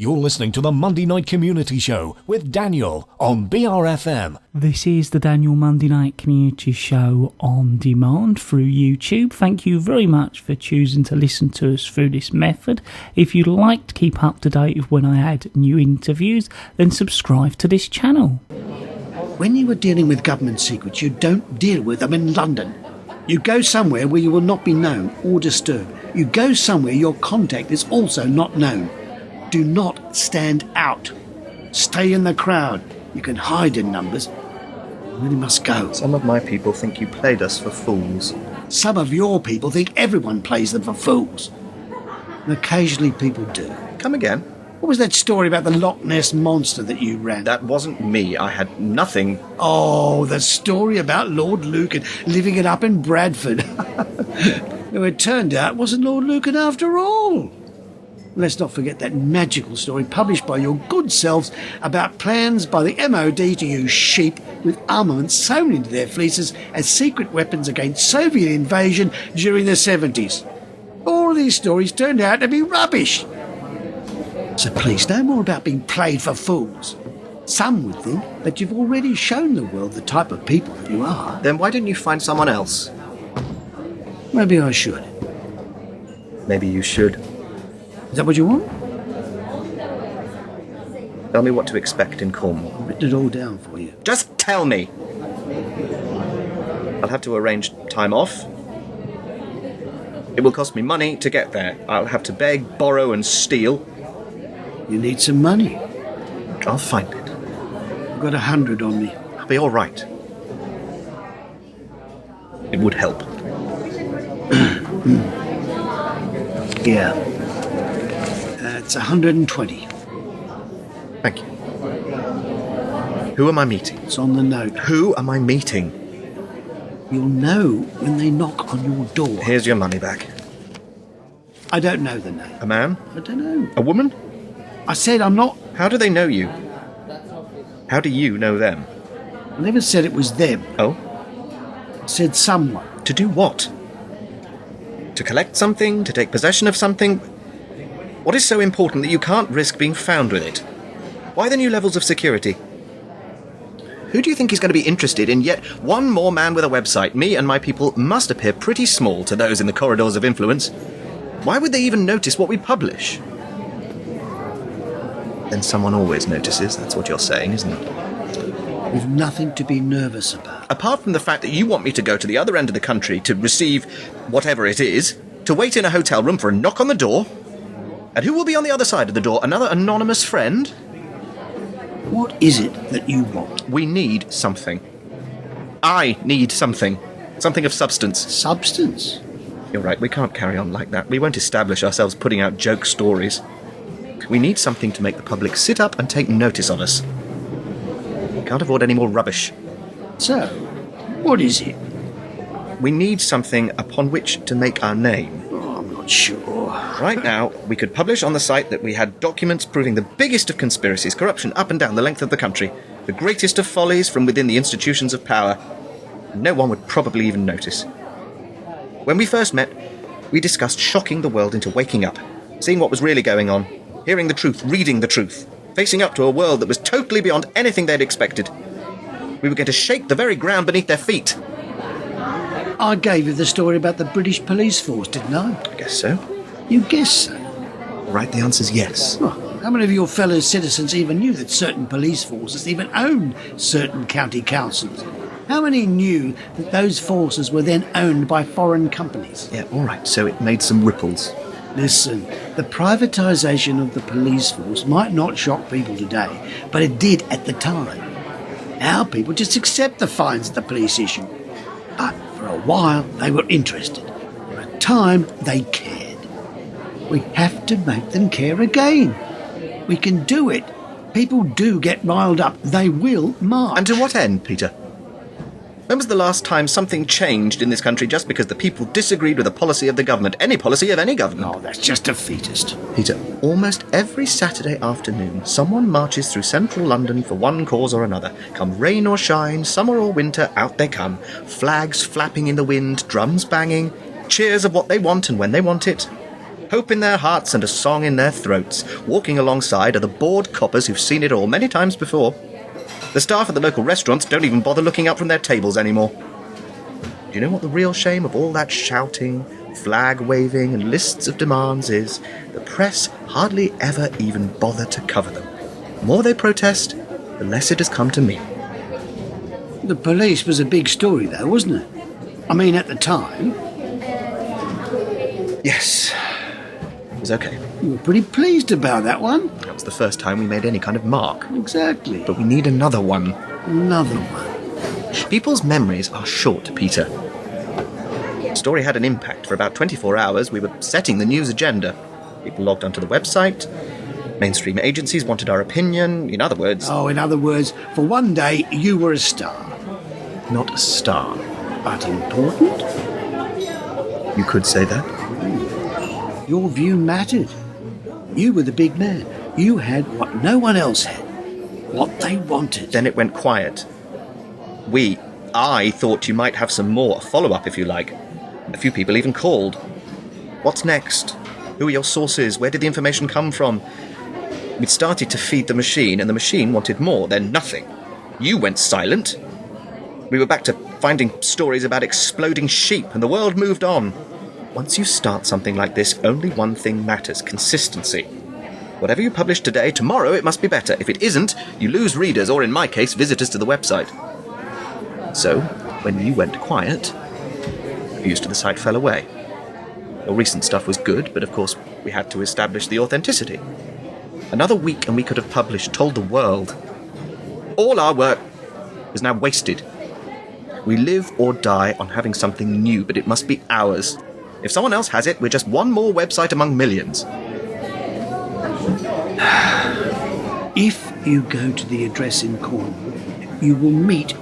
You're listening to the Monday Night Community Show with Daniel on BRFM. This is the Daniel Monday Night Community Show on demand through YouTube. Thank you very much for choosing to listen to us through this method. If you'd like to keep up to date with when I add new interviews, then subscribe to this channel. When you are dealing with government secrets, you don't deal with them in London. You go somewhere where you will not be known or disturbed. You go somewhere your contact is also not known. Do not stand out. Stay in the crowd. You can hide in numbers. You really must go. Some of my people think you played us for fools. Some of your people think everyone plays them for fools. And occasionally people do. Come again? What was that story about the Loch Ness Monster that you ran? That wasn't me. I had nothing. Oh, the story about Lord Lucan living it up in Bradford. No, it turned out it wasn't Lord Lucan after all. Let's not forget that magical story published by your good selves about plans by the MOD to use sheep with armaments sewn into their fleeces as secret weapons against Soviet invasion during the 70s. All of these stories turned out to be rubbish. So please, no more about being played for fools. Some would think that you've already shown the world the type of people that you are. Then why didn't you find someone else? Maybe I should. Maybe you should. Is that what you want? Tell me what to expect in Cornwall. I've written it all down for you. Just tell me! I'll have to arrange time off. It will cost me money to get there. I'll have to beg, borrow and steal. You need some money. I'll find it. I've got 100 on me. I'll be all right. It would help. Yeah. It's 120. Thank you. Who am I meeting? It's on the note. Who am I meeting? You'll know when they knock on your door. Here's your money back. I don't know the name. A man? I don't know. A woman? I said I'm not... How do they know you? How do you know them? I never said it was them. Oh? I said someone. To do what? To collect something? To take possession of something? What is so important that you can't risk being found with it? Why the new levels of security? Who do you think is going to be interested in yet one more man with a website? Me and my people must appear pretty small to those in the corridors of influence. Why would they even notice what we publish? Then someone always notices, that's what you're saying, isn't it? We've nothing to be nervous about. Apart from the fact that you want me to go to the other end of the country to receive whatever it is, to wait in a hotel room for a knock on the door. And who will be on the other side of the door? Another anonymous friend? What is it that you want? We need something. I need something. Something of substance. Substance? You're right, we can't carry on like that. We won't establish ourselves putting out joke stories. We need something to make the public sit up and take notice of us. We can't afford any more rubbish. So, what is it? We need something upon which to make our name. Oh, I'm not sure. Right now, we could publish on the site that we had documents proving the biggest of conspiracies, corruption up and down the length of the country, the greatest of follies from within the institutions of power. No one would probably even notice. When we first met, we discussed shocking the world into waking up, seeing what was really going on, hearing the truth, reading the truth, facing up to a world that was totally beyond anything they'd expected. We were going to shake the very ground beneath their feet. I gave you the story about the British police force, didn't I? I guess so. You guess so. Right, the answer's yes. Well, how many of your fellow citizens even knew that certain police forces even owned certain county councils? How many knew that those forces were then owned by foreign companies? Yeah, all right, so it made some ripples. Listen, the privatisation of the police force might not shock people today, but it did at the time. Now people just accept the fines that the police issue. But for a while, they were interested. For a time, they cared. We have to make them care again. We can do it. People do get riled up. They will march. And to what end, Peter? When was the last time something changed in this country just because the people disagreed with the policy of the government? Any policy of any government? Oh, that's just defeatist. Peter, almost every Saturday afternoon, someone marches through central London for one cause or another. Come rain or shine, summer or winter, out they come. Flags flapping in the wind, drums banging, cheers of what they want and when they want it. hope in their hearts and a song in their throats. Walking alongside are the bored coppers who've seen it all many times before. The staff at the local restaurants don't even bother looking up from their tables anymore. Do you know what the real shame of all that shouting, flag waving and lists of demands is? The press hardly ever even bother to cover them. The more they protest, the less it has come to me. The police was a big story, though, wasn't it? I mean, at the time. Yes, it was okay. You were pretty pleased about that one. That was the first time we made any kind of mark. Exactly. But we need another one. Another one. People's memories are short, Peter. The story had an impact. For about 24 hours, we were setting the news agenda. People logged onto the website. Mainstream agencies wanted our opinion. In other words... Oh, in other words, for one day, you were a star. Not a star. But important? You could say that. Your view mattered. You were the big man. You had what no one else had. What they wanted. Then it went quiet. I thought you might have some more follow-up, if you like. A few people even called. What's next? Who are your sources? Where did the information come from? We'd started to feed the machine, and the machine wanted more, then nothing. You went silent. We were back to finding stories about exploding sheep, and the world moved on. Once you start something like this, only one thing matters: consistency. Whatever you publish today, tomorrow it must be better. If it isn't, you lose readers, or in my case, visitors to the website. So, when you went quiet, views to the site fell away. Your recent stuff was good, but of course we had to establish the authenticity. Another week and we could have published, told the world. All our work is now wasted. We live or die on having something new, but it must be ours. If someone else has it, we're just one more website among millions. If you go to the address in Cornwall, you will meet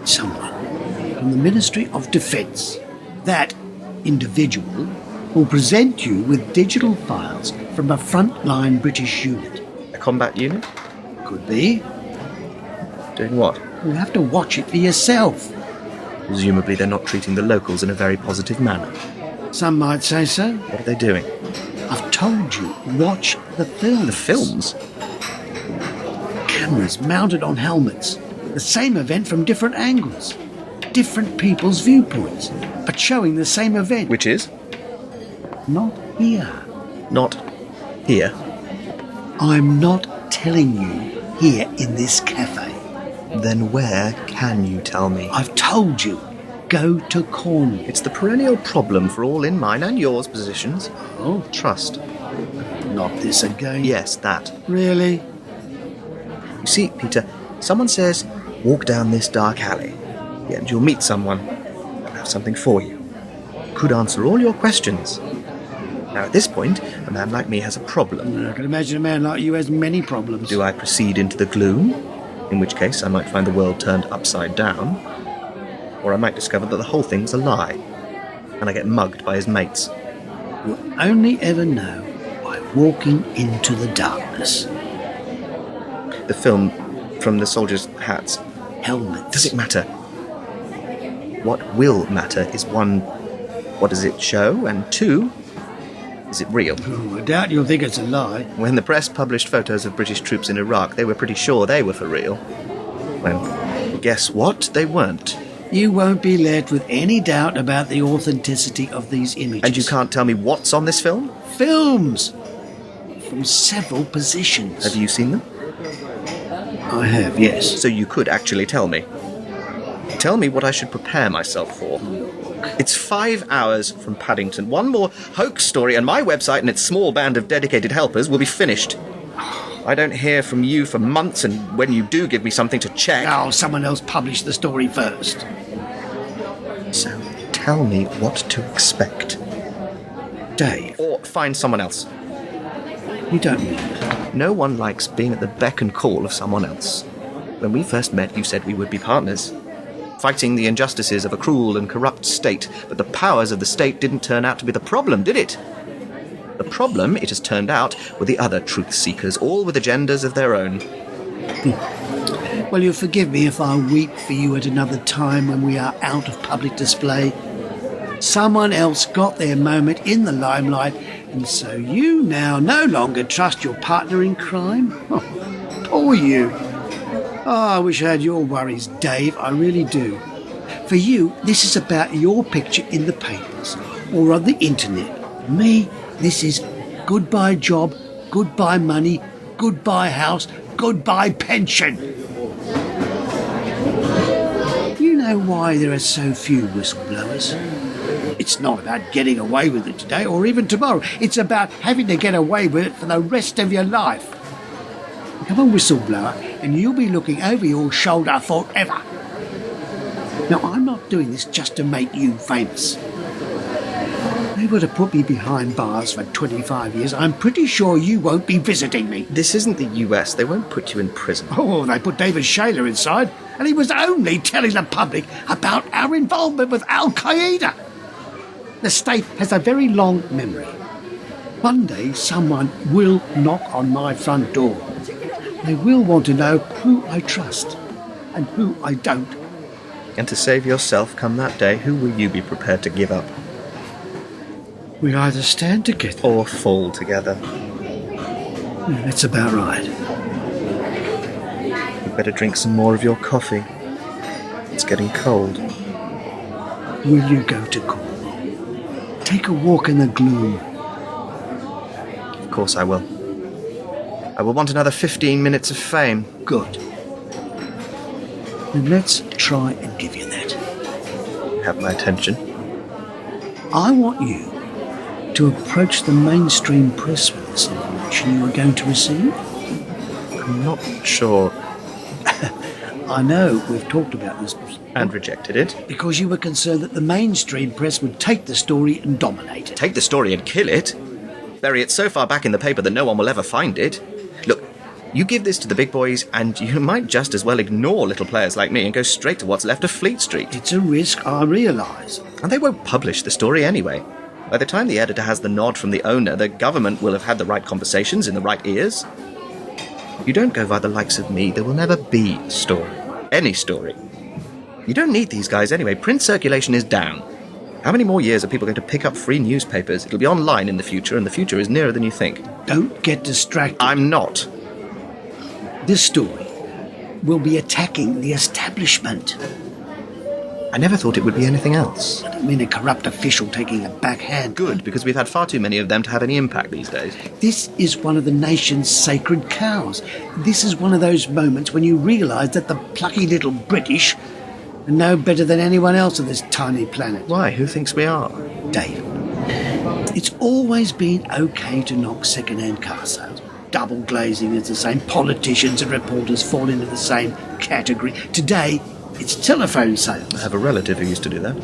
someone from the Ministry of Defence. That individual will present you with digital files from a frontline British unit. A combat unit? Could be. Doing what? You'll have to watch it for yourself. Presumably they're not treating the locals in a very positive manner. Some might say so. What are they doing? I've told you, watch the films. The films? Cameras mounted on helmets. The same event from different angles. Different people's viewpoints, but showing the same event. Which is? Not here. Not here. I'm not telling you here in this cafe. Then where can you tell me? I've told you. Go to Cornwall. It's the perennial problem for all in mine and yours positions. Oh, Trust. not this again. Yes, that. Really? You see, Peter, someone says, walk down this dark alley. Yeah, and you'll meet someone. They'll have something for you. Could answer all your questions. Now, at this point, a man like me has a problem. I can imagine a man like you has many problems. Do I proceed into the gloom? In which case, I might find the world turned upside down. Or I might discover that the whole thing's a lie. And I get mugged by his mates. You'll only ever know by walking into the darkness. The film from the soldiers' hats. Helmets. Does it matter? What will matter is one, what does it show? And two, is it real? Oh, I doubt you'll think it's a lie. When the press published photos of British troops in Iraq, they were pretty sure they were for real. Well, guess what? They weren't. You won't be left with any doubt about the authenticity of these images. And you can't tell me what's on this film? Films! From several positions. Have you seen them? I have, yes. So you could actually tell me. Tell me what I should prepare myself for. It's 5 hours from Paddington. One more hoax story and my website and its small band of dedicated helpers will be finished. I don't hear from you for months, and when you do give me something to check... Oh, someone else published the story first. So tell me what to expect. Dave, Or find someone else. you don't mean it. No one likes being at the beck and call of someone else. When we first met, you said we would be partners, fighting the injustices of a cruel and corrupt state, but the powers of the state didn't turn out to be the problem, did it? The problem, it has turned out, were the other truth-seekers, all with agendas of their own. Well, you'll forgive me if I weep for you at another time when we are out of public display. Someone else got their moment in the limelight, And so you now no longer trust your partner in crime? Oh, poor you. Oh, I wish I had your worries, Dave, I really do. For you, this is about your picture in the papers or on the internet. For me, this is goodbye job, goodbye money, goodbye house, goodbye pension. You know why there are so few whistleblowers? It's not about getting away with it today or even tomorrow. It's about having to get away with it for the rest of your life. Become a whistleblower and you'll be looking over your shoulder forever. Now, I'm not doing this just to make you famous. They would have put me behind bars for 25 years. I'm pretty sure you won't be visiting me. This isn't the US. They won't put you in prison. Oh, they put David Shayler inside, and he was only telling the public about our involvement with Al-Qaeda. The state has a very long memory. One day, someone will knock on my front door. They will want to know who I trust and who I don't. And to save yourself come that day, who will you be prepared to give up? We either stand together Or fall together. Yeah, that's about right. You better drink some more of your coffee. It's getting cold. Will you go to Cornwall? Take a walk in the gloom. Of course I will. I will want another 15 minutes of fame. Good. Then let's try and give you that. Have my attention. I want you to approach the mainstream press with this information you are going to receive. I'm not sure. I know we've talked about this And rejected it. because you were concerned that the mainstream press would take the story and dominate it. Take the story and kill it. Bury it so far back in the paper that no one will ever find it. Look, you give this to the big boys and you might just as well ignore little players like me and go straight to what's left of Fleet Street. It's a risk, I realise. And they won't publish the story anyway. By the time the editor has the nod from the owner, the government will have had the right conversations in the right ears. You don't go by the likes of me, there will never be a story. Any story. You don't need these guys anyway. Print circulation is down. How many more years are people going to pick up free newspapers? It'll be online in the future, and the future is nearer than you think. Don't get distracted. I'm not. This story will be attacking the establishment. I never thought it would be anything else. I don't mean a corrupt official taking a backhand. Good, because we've had far too many of them to have any impact these days. This is one of the nation's sacred cows. This is one of those moments when you realise that the plucky little British are no better than anyone else on this tiny planet. Why? Who thinks we are? Dave, it's always been okay to knock second-hand car sales. Double glazing is the same. Politicians and reporters fall into the same category. Today, it's telephone sales. I have a relative who used to do that.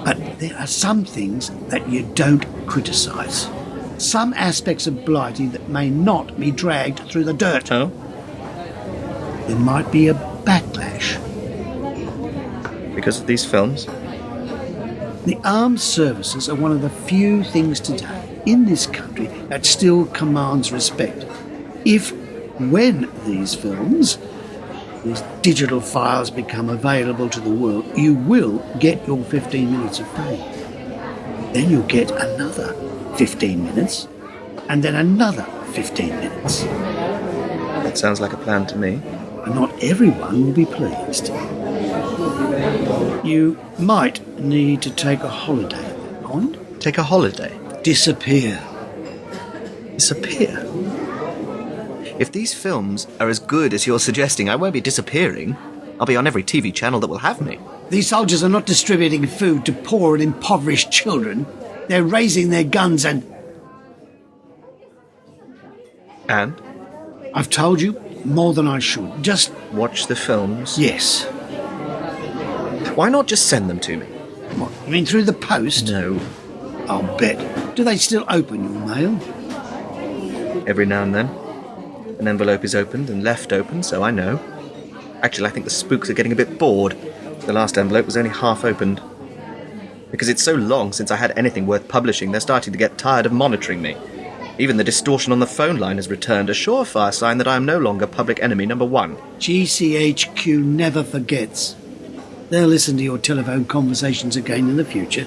But there are some things that you don't criticise. Some aspects of Blighty that may not be dragged through the dirt. Oh? There might be a backlash. Because of these films? The armed services are one of the few things today in this country that still commands respect. When these films, these digital files become available to the world, you will get your 15 minutes of fame. Then you'll get another 15 minutes, and then another 15 minutes. That sounds like a plan to me. And not everyone will be pleased. You might need to take a holiday at that point. Take a holiday. Disappear. Disappear? If these films are as good as you're suggesting, I won't be disappearing. I'll be on every TV channel that will have me. These soldiers are not distributing food to poor and impoverished children. They're raising their guns and... And? I've told you more than I should. Just... Watch the films? Yes. Why not just send them to me? What, you mean through the post? No. I'll bet. Do they still open your mail? Every now and then. An envelope is opened and left open, so I know. Actually, I think the spooks are getting a bit bored. The last envelope was only half opened. Because it's so long since I had anything worth publishing, they're starting to get tired of monitoring me. Even the distortion on the phone line has returned, a surefire sign that I am no longer public enemy number one. GCHQ never forgets. They'll listen to your telephone conversations again in the future.